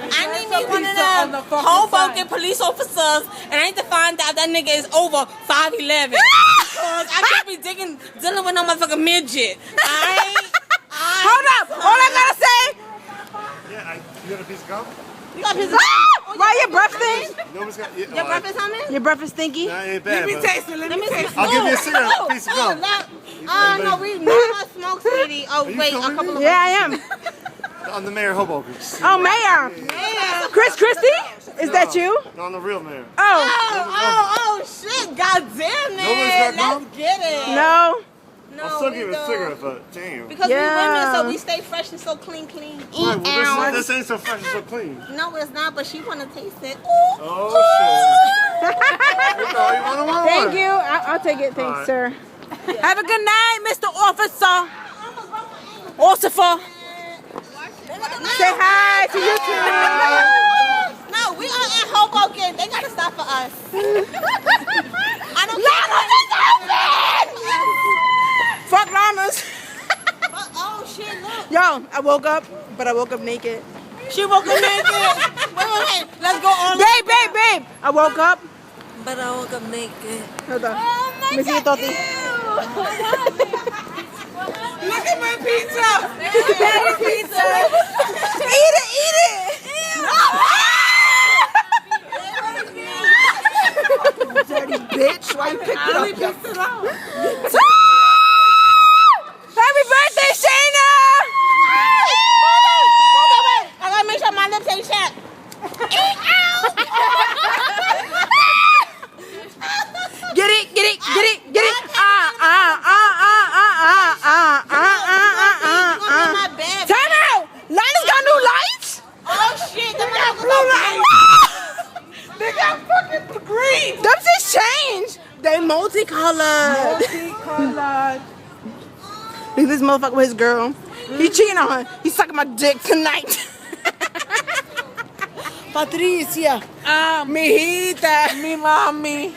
I need me one of them Hoboken police officers, and I need to find out that nigga is over 5'11". Because I can't be dealing with no motherfucking midget. Hold up. All I gotta say. Yeah, you got a piece of gum? You got a piece of gum? Why your breath stink? Nobody's got. Your breath is humming? Your breath is stinky? That ain't bad. Let me taste it. Let me taste it. I'll give you a cigarette, piece of gum. No, we never smoke, sweetie. Oh, you wait, a filming couple me? of Yeah, I am. I'm the mayor of Hoboken. Oh, Mayor. Chris Christie? Is that you? No, I'm the real mayor. Oh. Oh, shit. God damn it. Nobody's got gum? Let's get it. No. No, I'll still we give you a don't. cigarette, but damn. Because Yeah. we women, so we stay fresh and so clean. Right, well, this ain't so fresh and so clean. No, it's not, but she want to taste it. Oh, shit. You want one? Thank you. I'll take it. Thanks, right. sir. Have a good night, Mr. Officer. Officer. Say hi to you too. No, we are in Hoboken. They got to stop for us. I don't care. Fuck llamas. Oh, shit, look. Yo, I woke up, but I woke up naked. She woke up naked. Wait. Let's go on. Babe. I woke up. But I woke up naked. Hold on. Let me see your toti. Look at my pizza. Pizza. Eat it. Dirty bitch. Why you pick it up? Picked it out. Happy birthday, Shayna! Hold on, wait. I gotta make sure my lips ain't chapped. Get it. My bed. Time out. Lana's got new lights. Oh shit, the motherfucker. They got fucking green. Them just changed. They multicolored. Multicolored. Look at this motherfucker with his girl. He cheating on her. He's sucking my dick tonight. Patricia. Mi hijita. Mi mami.